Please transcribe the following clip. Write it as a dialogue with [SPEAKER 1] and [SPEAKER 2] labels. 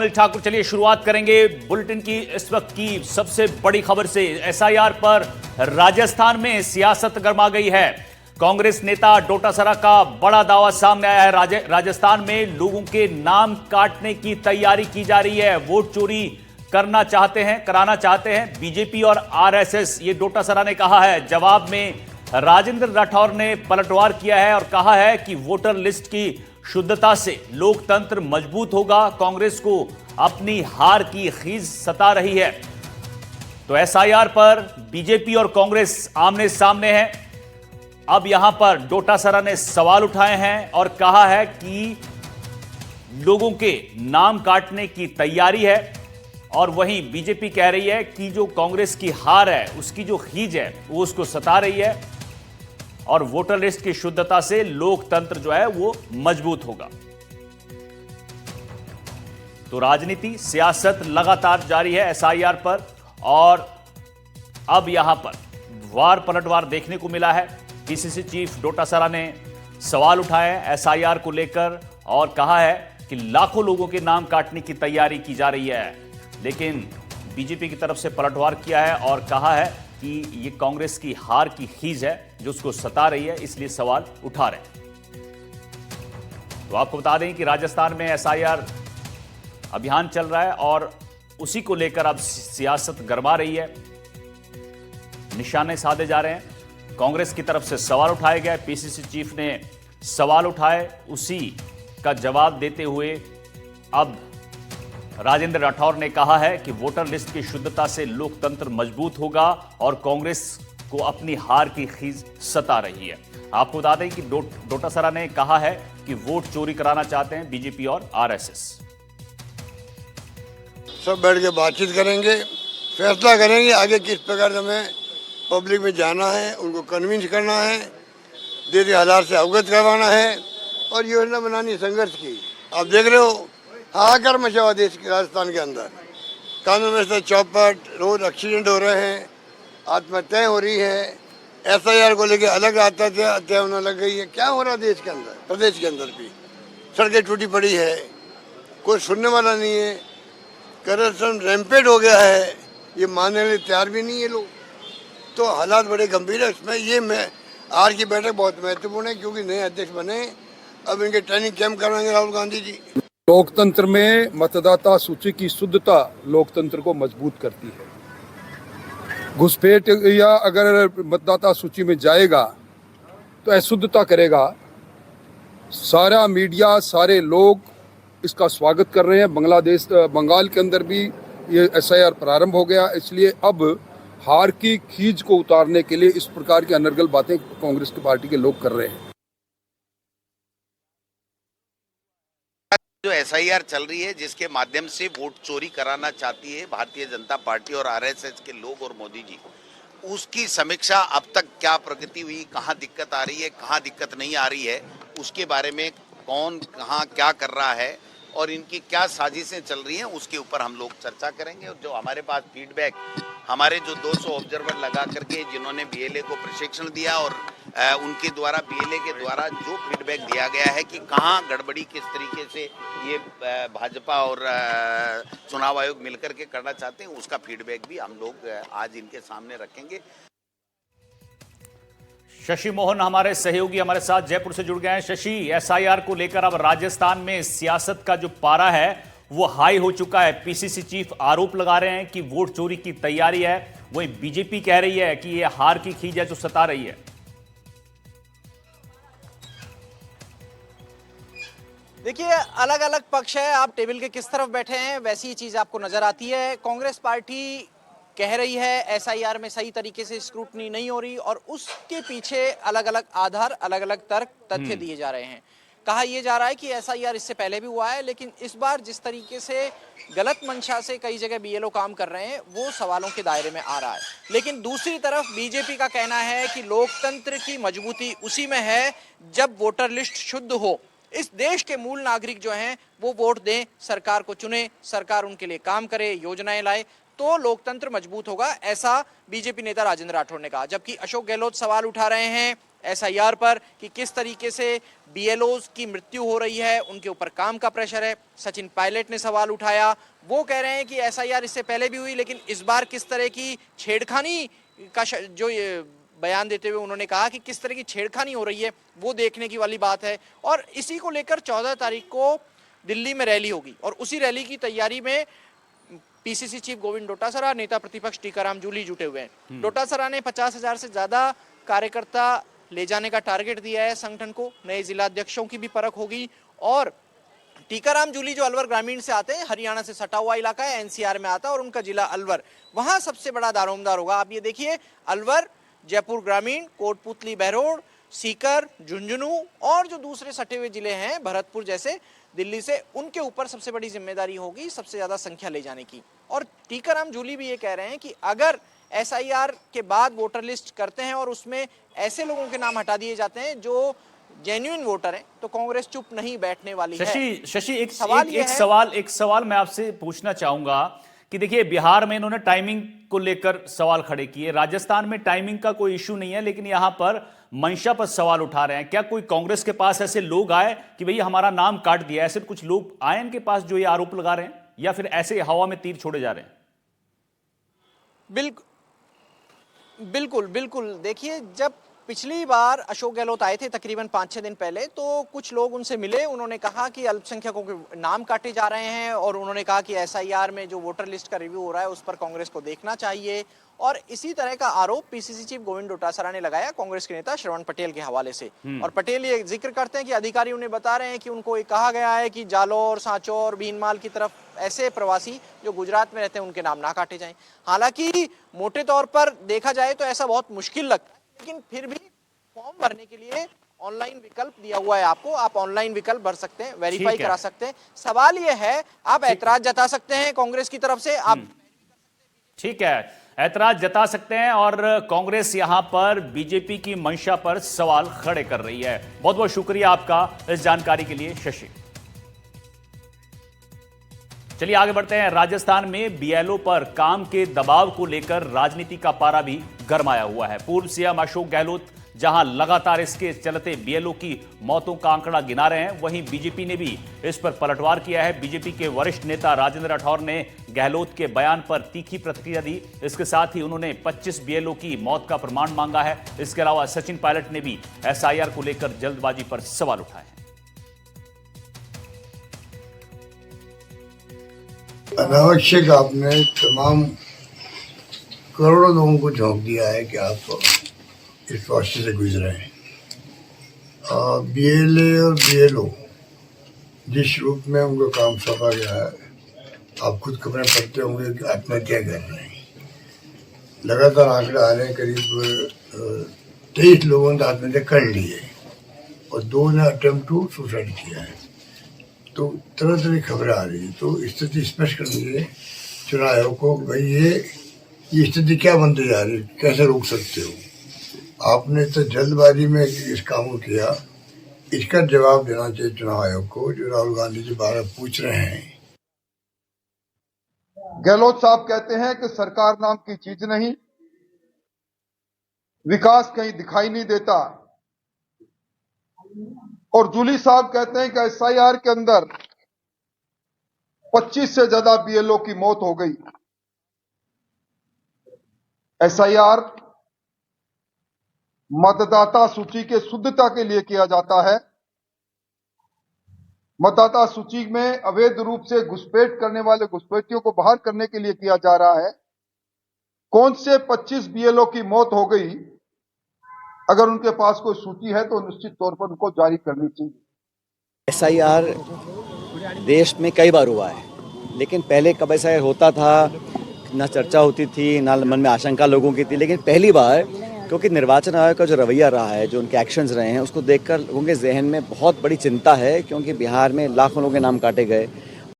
[SPEAKER 1] अनिल ठाकुर, चलिए शुरुआत करेंगे बुलेटिन की इस वक्त की सबसे बड़ी खबर से। एसआईआर पर राजस्थान में सियासत गर्मा गई है। कांग्रेस नेता डोटासरा का बड़ा दावा सामने आया है। राजस्थान में लोगों के नाम काटने की तैयारी की जा रही है। वोट चोरी कराना चाहते हैं बीजेपी और आरएसएस, ये डोटासरा ने कहा है। जवाब में राजेंद्र राठौर ने पलटवार किया है और कहा है कि वोटर लिस्ट की शुद्धता से लोकतंत्र मजबूत होगा। कांग्रेस को अपनी हार की खीज सता रही है। तो एसआईआर पर बीजेपी और कांग्रेस आमने सामने है। अब यहां पर डोटासरा ने सवाल उठाए हैं और कहा है कि लोगों के नाम काटने की तैयारी है, और वहीं बीजेपी कह रही है कि जो कांग्रेस की हार है उसकी जो खीज है वो उसको सता रही है और वोटर लिस्ट की शुद्धता से लोकतंत्र जो है वो मजबूत होगा। तो राजनीति सियासत लगातार जारी है एसआईआर पर, और अब यहां पर वार पलटवार देखने को मिला है। पीसीसी चीफ डोटासरा ने सवाल उठाए एसआईआर को लेकर और कहा है कि लाखों लोगों के नाम काटने की तैयारी की जा रही है, लेकिन बीजेपी की तरफ से पलटवार किया है और कहा है कि ये कांग्रेस की हार की खीज है जो उसको सता रही है, इसलिए सवाल उठा रहे हैं। तो आपको बता दें कि राजस्थान में एसआईआर अभियान चल रहा है और उसी को लेकर अब सियासत गरमा रही है। निशाने साधे जा रहे हैं। कांग्रेस की तरफ से सवाल उठाए गए, पीसीसी चीफ ने सवाल उठाए, उसी का जवाब देते हुए अब राजेंद्र राठौर ने कहा है कि वोटर लिस्ट की शुद्धता से लोकतंत्र मजबूत होगा और कांग्रेस को अपनी हार की खीज सता रही है। आपको बता दें कि डोटासरा ने कहा है कि वोट चोरी कराना चाहते हैं बीजेपी और आरएसएस।
[SPEAKER 2] सब बैठ के बातचीत करेंगे, फैसला करेंगे आगे किस प्रकार हमें पब्लिक में जाना है, उनको कन्विंस करना है, देश हालात से अवगत करवाना है और योजना बनानी संघर्ष की। आप देख रहे हो हाहाकार मचा हुआ देश के राजस्थान के अंदर, कानून व्यवस्था चौपट, रोज एक्सीडेंट हो रहे हैं, आत्महत्याएं हो रही है, एसआईआर को लेकर अलग आत्महत्या होने लग गई है। क्या हो रहा है देश के अंदर, प्रदेश के अंदर भी सड़कें टूटी पड़ी है, कोई सुनने वाला नहीं है, करप्शन रैंपेड हो गया है, ये मानने के लिए तैयार भी नहीं है लोग। तो हालात बड़े गंभीर है। इसमें ये आज की बैठक बहुत महत्वपूर्ण है क्योंकि नए अध्यक्ष बने, अब इनके ट्रेनिंग कैंप करवाएंगे राहुल गांधी जी।
[SPEAKER 3] लोकतंत्र में मतदाता सूची की शुद्धता लोकतंत्र को मजबूत करती है। घुसपैठ या अगर मतदाता सूची में जाएगा तो अशुद्धता करेगा। सारा मीडिया, सारे लोग इसका स्वागत कर रहे हैं। बंगाल के अंदर भी ये एसआईआर प्रारंभ हो गया, इसलिए अब हार की खीज को उतारने के लिए इस प्रकार की अनर्गल बातें कांग्रेस की पार्टी के लोग कर रहे हैं।
[SPEAKER 4] जो एसआईआर चल रही है जिसके माध्यम से वोट चोरी कराना चाहती है भारतीय जनता पार्टी और आरएसएस के लोग और मोदी जी, उसकी समीक्षा अब तक क्या प्रगति हुई, कहाँ दिक्कत आ रही है, कहाँ दिक्कत नहीं आ रही है, उसके बारे में कौन कहाँ क्या कर रहा है और इनकी क्या साजिशें चल रही हैं, उसके ऊपर हम लोग चर्चा करेंगे। और जो हमारे पास फीडबैक, हमारे जो 200 ऑब्जर्वर लगा करके जिन्होंने बीएलए को प्रशिक्षण दिया और उनके द्वारा बीएलए के द्वारा जो फीडबैक दिया गया है कि कहाँ गड़बड़ी किस तरीके से ये भाजपा और चुनाव आयोग मिलकर के करना चाहते हैं, उसका फीडबैक भी हम लोग आज इनके सामने रखेंगे।
[SPEAKER 1] शशि मोहन हमारे सहयोगी हमारे साथ जयपुर से जुड़ गए हैं। शशि, एसआईआर को लेकर अब राजस्थान में सियासत का जो पारा है वो हाई हो चुका है। पीसीसी चीफ आरोप लगा रहे हैं कि वोट चोरी की तैयारी है, वहीं बीजेपी कह रही है कि ये हार की खीज है जो सता रही है।
[SPEAKER 5] देखिए, अलग अलग पक्ष है, आप टेबल के किस तरफ बैठे हैं वैसी ही चीज आपको नजर आती है। कांग्रेस पार्टी कह रही है एसआईआर में सही तरीके से स्क्रूटनी नहीं हो रही और उसके पीछे अलग अलग आधार, अलग अलग तर्क, तथ्य दिए जा रहे हैं। कहा यह जा रहा है कि एसआईआर इससे पहले भी हुआ है, लेकिन इस बार जिस तरीके से गलत मंशा से कई जगह बीएलओ काम कर रहे हैं वो सवालों के दायरे में आ रहा है। लेकिन दूसरी तरफ बीजेपी का कहना है कि लोकतंत्र की मजबूती उसी में है जब वोटर लिस्ट शुद्ध हो। इस देश के मूल नागरिक जो हैं वो वोट दें, सरकार को चुने, सरकार उनके लिए काम करे, योजनाएं लाए, तो लोकतंत्र मजबूत होगा, ऐसा बीजेपी नेता राजेंद्र राठौड़ ने कहा। जबकि अशोक गहलोत सवाल उठा रहे हैं एसआईआर पर कि किस तरीके से बीएलओज की मृत्यु हो रही है, उनके ऊपर काम का प्रेशर है। सचिन पायलट ने सवाल उठाया, वो कह रहे हैं कि एसआईआर इससे पहले भी हुई, लेकिन इस बार किस तरह की छेड़खानी का जो ये बयान देते हुए उन्होंने कहा कि किस तरह की छेड़खानी हो रही है वो देखने की वाली बात है। और इसी को लेकर 14 तारीख को दिल्ली में रैली होगी और उसी रैली की तैयारी में पीसीसी चीफ गोविंद डोटासरा, नेता प्रतिपक्ष टीकाराम जूली जुटे हुए हैं। डोटासरा ने 50,000 से ज्यादा कार्यकर्ता ले जाने का टारगेट दिया है संगठन को। नए जिला अध्यक्षों की भी परख होगी और टीकाराम जूली जो अलवर ग्रामीण से आते हैं, हरियाणा से सटा हुआ इलाका है, एनसीआर में आता है और उनका जिला अलवर, वहां सबसे बड़ा दारोमदार होगा। आप ये देखिए, अलवर, जयपुर ग्रामीण, कोटपुतली, बहरोड, सीकर, झुंझुनू और जो दूसरे सटे हुए जिले हैं भरतपुर जैसे दिल्ली से, उनके ऊपर सबसे बड़ी जिम्मेदारी होगी सबसे ज्यादा संख्या ले जाने की। और टीकाराम जूली भी ये कह रहे हैं कि अगर एसआईआर के बाद वोटर लिस्ट करते हैं और उसमें ऐसे लोगों के नाम हटा दिए जाते हैं जो जेन्युइन वोटर हैं, तो कांग्रेस चुप नहीं बैठने वाली है।
[SPEAKER 1] शशि, एक सवाल मैं आपसे पूछना चाहूंगा कि देखिए, बिहार में इन्होंने टाइमिंग को लेकर सवाल खड़े किए, राजस्थान में टाइमिंग का कोई इश्यू नहीं है, लेकिन यहां पर मंशा पर सवाल उठा रहे हैं। क्या कोई कांग्रेस के पास ऐसे लोग आए कि भैया हमारा नाम काट दिया, ऐसे कुछ लोग आए इनके पास जो ये आरोप लगा रहे हैं, या फिर ऐसे हवा में तीर छोड़े जा रहे हैं?
[SPEAKER 5] बिल्कुल। देखिए, जब पिछली बार अशोक गहलोत आए थे तकरीबन 5-6 दिन पहले, तो कुछ लोग उनसे मिले, उन्होंने कहा कि अल्पसंख्यकों के नाम काटे जा रहे हैं और उन्होंने कहा कि एसआईआर में जो वोटर लिस्ट का रिव्यू हो रहा है उस पर कांग्रेस को देखना चाहिए। और इसी तरह का आरोप पीसीसी चीफ गोविंद डोटासरा ने लगाया कांग्रेस के नेता श्रवण पटेल के हवाले से। और पटेल ये जिक्र करते हैं कि अधिकारी उन्हें बता रहे हैं कि उनको ये कहा गया है कि जालौर, सांचौर, भीनमाल की तरफ ऐसे प्रवासी जो गुजरात में रहते हैं उनके नाम ना काटे जाएं। हालांकि मोटे तौर पर देखा जाए तो ऐसा बहुत मुश्किल लगता है, लेकिन फिर भी फॉर्म भरने के लिए ऑनलाइन विकल्प दिया हुआ है आपको, आप ऑनलाइन विकल्प भर सकते हैं, वेरीफाई करा सकते हैं। सवाल यह है, आप ऐतराज जता सकते हैं कांग्रेस की तरफ से, आप
[SPEAKER 1] ठीक है, ऐतराज जता सकते हैं और कांग्रेस यहां पर बीजेपी की मंशा पर सवाल खड़े कर रही है। बहुत बहुत शुक्रिया आपका इस जानकारी के लिए शशि। चलिए आगे बढ़ते हैं। राजस्थान में बीएलओ पर काम के दबाव को लेकर राजनीति का पारा भी गरमाया हुआ है। पूर्व सीएम अशोक गहलोत जहां लगातार इसके चलते बीएलओ की मौतों का आंकड़ा गिना रहे हैं, वहीं बीजेपी ने भी इस पर पलटवार किया है। बीजेपी के वरिष्ठ नेता राजेंद्र राठौर ने गहलोत के बयान पर तीखी प्रतिक्रिया दी। इसके साथ ही उन्होंने 25 बीएलओ की मौत का प्रमाण मांगा है। इसके अलावा सचिन पायलट ने भी एसआईआर को लेकर जल्दबाजी पर सवाल उठाए हैं।
[SPEAKER 2] अनावश्यक आपने तमाम करोड़ों लोगों को झोंक दिया है कि आप इस प्रोसेस से गुजरे हैं। बीएलए और बीएलओ जिस रूप में उनको काम सौंपा गया है, आप खुद खबरें पढ़ते होंगे कि आत्महत्या कर रहे हैं। लगातार आंकड़े आ रहे हैं, करीब 23 लोगों ने आत्महत्या कर ली है और 2 ने अटेम्प्ट टू सुसाइड किया है। तो तरह तरह की खबरें आ रही है। तो स्थिति स्पष्ट करनी है चुनाव आयोग को, भाई ये स्थिति क्या बनती जा रही है, कैसे रोक सकते हो। आपने तो जल्दबाजी में इस काम को किया, इसका जवाब देना चाहिए चुनाव आयोग को, जो राहुल गांधी जी बार पूछ रहे हैं।
[SPEAKER 3] गहलोत साहब कहते हैं कि सरकार नाम की चीज नहीं, विकास कहीं दिखाई नहीं देता। और जूली साहब कहते हैं कि एसआईआर के अंदर 25 से ज्यादा बीएलओ की मौत हो गई। एसआईआर मतदाता सूची के शुद्धता के लिए किया जाता है। मतदाता सूची में अवैध रूप से घुसपैठ करने वाले घुसपैठियों को बाहर करने के लिए किया जा रहा है। कौन से 25 बीएलओ की मौत हो गई, अगर उनके पास कोई सूची है तो निश्चित तौर पर उनको जारी करनी चाहिए।
[SPEAKER 6] एसआईआर देश में कई बार हुआ है, लेकिन पहले कब एसआईआर होता था ना चर्चा होती थी, ना मन में आशंका लोगों की थी। लेकिन पहली बार, क्योंकि निर्वाचन आयोग का जो रवैया रहा है, जो उनके एक्शंस रहे हैं, उसको देखकर लोगों के जहन में बहुत बड़ी चिंता है, क्योंकि बिहार में लाखों लोगों के नाम काटे गए।